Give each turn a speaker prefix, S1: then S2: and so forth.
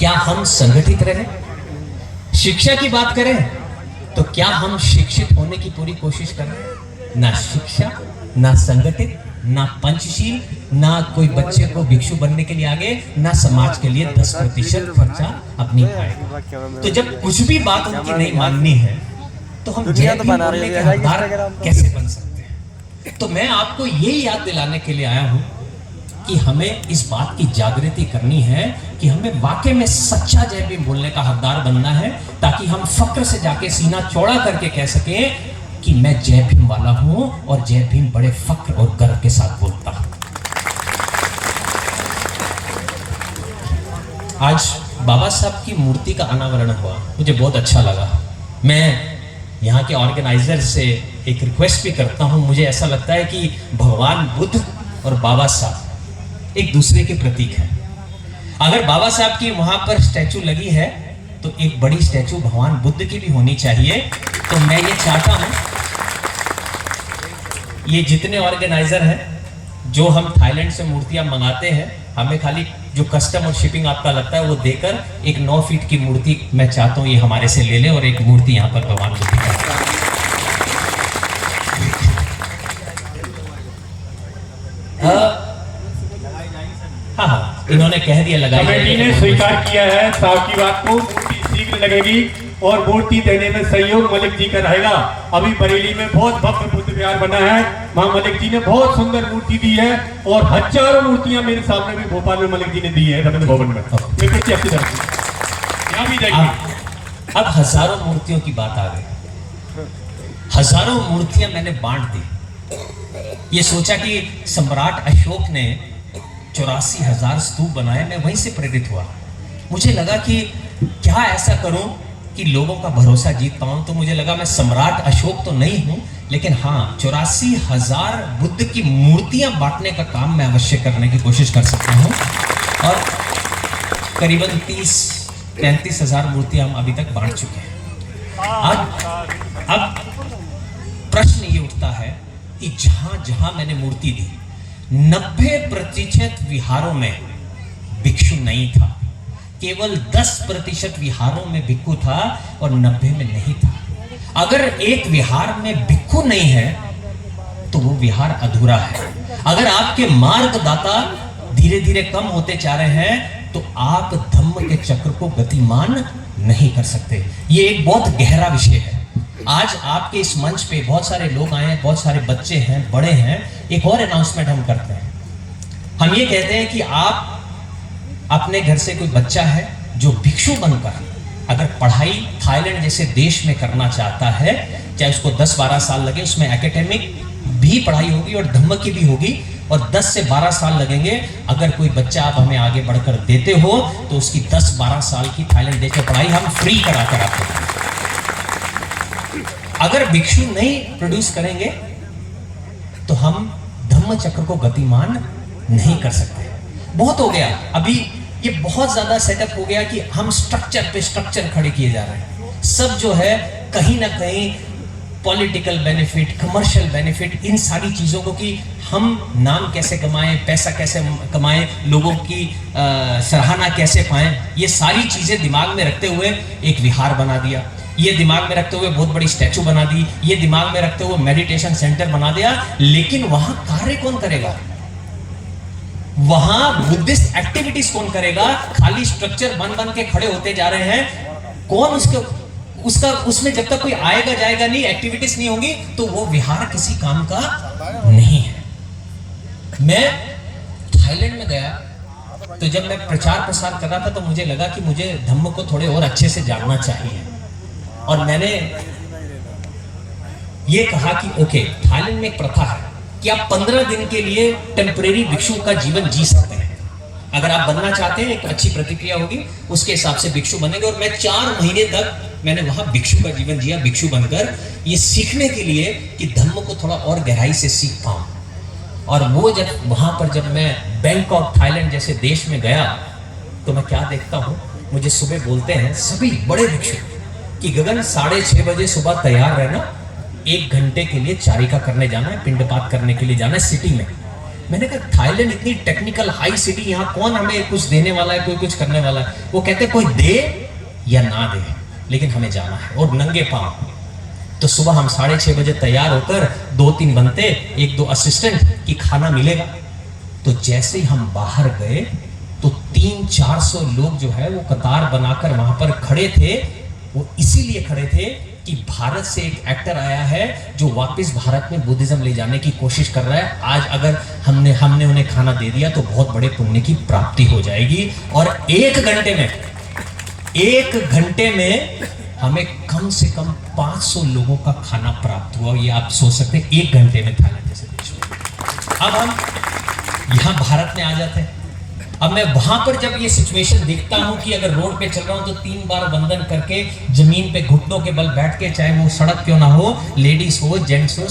S1: क्या हम संगठित रहे? शिक्षा की बात करें तो क्या हम शिक्षित होने की पूरी कोशिश कर रहे हैं? ना शिक्षा, ना संगठित, ना पंचशील, ना कोई बच्चे को भिक्षु बनने के लिए आगे, ना समाज के लिए 10% खर्चा अपनी आएगा। तो जब कुछ भी बात उनकी नहीं माननी है तो हम जय भीम बोलने के हकदार कैसे बन सकते हैं? तो मैं आपको ये याद दिलाने के लिए आया हूं कि हमें इस बात की जागृति करनी है कि हमें वाकई में सच्चा जय भीम बोलने का हकदार बनना है, ताकि हम फक्र से जाके सीना चौड़ा करके कह सकें कि मैं जय भीम वाला हूं और जय भीम बड़े फक्र और गर्व के साथ बोलता हूं। आज बाबा साहब की मूर्ति का अनावरण हुआ, मुझे बहुत अच्छा लगा। मैं यहाँ के ऑर्गेनाइजर से एक रिक्वेस्ट भी करता हूँ, मुझे ऐसा लगता है कि भगवान बुद्ध और बाबा साहब एक दूसरे के प्रतीक हैं। अगर बाबा साहब की वहां पर स्टैचू लगी है तो एक बड़ी स्टैचू भगवान बुद्ध की भी होनी चाहिए। तो मैं ये चाहता हूँ, ये जितने ऑर्गेनाइजर हैं जो हम थाईलैंड से मूर्तियां मंगाते हैं, हमें खाली जो कस्टम और शिपिंग आपका लगता है वो देकर एक 9 फीट की मूर्ति मैं चाहता हूँ ये हमारे से ले ले, और एक मूर्ति यहाँ पर भगवान बुद्ध की। हाँ, इन्होंने कह दिया लगाई।
S2: कमेटी ने स्वीकार किया है साहब की बात को, मूर्ति शीघ्र लगेगी और मूर्ति देने में सहयोग मलिक जी का रहेगा। अभी बरेली में बहुत भव्य बुद्ध विहार बना है, वहाँ मलिक जी ने बहुत सुंदर मूर्ति दी है और हजारों मूर्तियां मेरे सामने भी भोपाल में मलिक जी ने दी है रविंद्र भवन में। यहाँ भी जाइए।
S1: अब हजारों मूर्तियों की बात आ गई। हजारों मूर्तियां मैंने बांट दी। ये सोचा कि सम्राट अशोक ने 84,000 स्तूप बनाए, मैं वहीं से प्रेरित हुआ। मुझे लगा कि क्या ऐसा करूं कि लोगों का भरोसा जीत पाऊं। तो मुझे लगा मैं सम्राट अशोक तो नहीं हूं, लेकिन हाँ 84,000 बुद्ध की मूर्तियां बांटने का काम मैं अवश्य करने की कोशिश कर सकता हूं। और करीबन 30-35,000 मूर्तियां हम अभी तक बांट चुके हैं। अब प्रश्न ये उठता है कि जहां जहां मैंने मूर्ति दी, 90% विहारों में भिक्षु नहीं था, केवल 10% विहारों में भिक्षु था और 90 में नहीं था। अगर एक विहार में भिक्षु नहीं है तो वो विहार अधूरा है। अगर आपके मार्गदाता धीरे धीरे कम होते जा रहे हैं तो आप धम्म के चक्र को गतिमान नहीं कर सकते। ये एक बहुत गहरा विषय है। आज आपके इस मंच पे बहुत सारे लोग आए हैं, बहुत सारे बच्चे हैं, बड़े हैं। एक और अनाउंसमेंट हम करते हैं। हम ये कहते हैं कि आप अपने घर से कोई बच्चा है जो भिक्षु बनकर अगर पढ़ाई थाईलैंड जैसे देश में करना चाहता है, चाहे उसको 10-12 साल लगे, उसमें एकेडमिक भी पढ़ाई होगी और धम्म की भी होगी, और 10 से 12 साल लगेंगे। अगर कोई बच्चा आप हमें आगे बढ़कर देते हो तो उसकी 10-12 साल की थाईलैंड देश में पढ़ाई हम फ्री कराकर आपको देंगे। अगर भिक्षु नहीं प्रोड्यूस करेंगे तो हम धम्म चक्र को गतिमान नहीं कर सकते। बहुत हो गया, अभी ये बहुत ज्यादा सेटअप हो गया कि हम स्ट्रक्चर पे स्ट्रक्चर खड़े किए जा रहे हैं। सब जो है कहीं ना कहीं पॉलिटिकल बेनिफिट, कमर्शियल बेनिफिट, इन सारी चीजों को कि हम नाम कैसे कमाएं, पैसा कैसे कमाएं, लोगों की सराहना कैसे पाएं, ये सारी चीजें दिमाग में रखते हुए एक विहार बना दिया। ये दिमाग में रखते हुए बहुत बड़ी स्टैचू बना दी। ये दिमाग में रखते हुए मेडिटेशन सेंटर बना दिया। लेकिन वहां कार्य कौन करेगा? वहां बुद्धिस्ट एक्टिविटीज कौन करेगा? खाली स्ट्रक्चर बन के खड़े होते जा रहे हैं। कौन उसमें जब तक कोई आएगा जाएगा नहीं, एक्टिविटीज नहीं होंगी, तो वो विहार किसी काम का नहीं है। मैं थाईलैंड में गया तो जब मैं प्रचार प्रसार कर रहा था तो मुझे लगा कि मुझे धम्म को थोड़े और अच्छे से जानना चाहिए। और मैंने ये कहा कि ओके, थाईलैंड में एक प्रथा है कि आप 15 दिन के लिए टेम्परेरी भिक्षु का जीवन जी सकते हैं। अगर आप बनना चाहते हैं, एक अच्छी प्रतिक्रिया होगी, उसके हिसाब से भिक्षु बनेंगे। और मैं 4 महीने तक मैंने वहां भिक्षु का जीवन जिया, भिक्षु बनकर, ये सीखने के लिए कि धम्म को थोड़ा और गहराई से सीख पाऊं। और वो जब वहां पर जब मैं बैंकॉक थाईलैंड जैसे देश में गया तो मैं क्या देखता हूं, मुझे सुबह बोलते हैं सभी बड़े भिक्षु कि गगन 6:30 बजे सुबह तैयार रहना, 1 घंटे के लिए चारिका करने जाना है, पिंडपात करने के लिए जाना है सिटी में। मैंने कहा थाईलैंड इतनी टेक्निकल हाई सिटी, यहाँ कौन हमें कुछ देने वाला है, कोई कुछ करने वाला है? वो कहते कोई दे या ना दे, लेकिन हमें जाना है और नंगे पांव। तो सुबह हम 6:30 बजे तैयार होकर 2-3 बनते, 1-2 असिस्टेंट कि खाना मिलेगा। तो जैसे ही हम बाहर गए तो 300-400 लोग जो है वो कतार बनाकर वहां पर खड़े थे। वो इसीलिए खड़े थे कि भारत से एक एक्टर आया है जो वापस भारत में बुद्धिज्म ले जाने की कोशिश कर रहा है। आज अगर हमने उन्हें खाना दे दिया तो बहुत बड़े पुण्य की प्राप्ति हो जाएगी। और 1 घंटे में हमें कम से कम 500 लोगों का खाना प्राप्त हुआ। ये आप सोच सकते हैं 1 घंटे में थाईलैंड जैसे देश में। अब हम यहाँ भारत में आ जाते हैं। अब मैं वहां पर जब ये सिचुएशन देखता हूं कि अगर रोड पे चल रहा हूं तो 3 बार वंदन करके जमीन पे घुटनों के बल बैठ के, चाहे वो सड़क क्यों ना हो, लेडीज हो जेंट्स हो,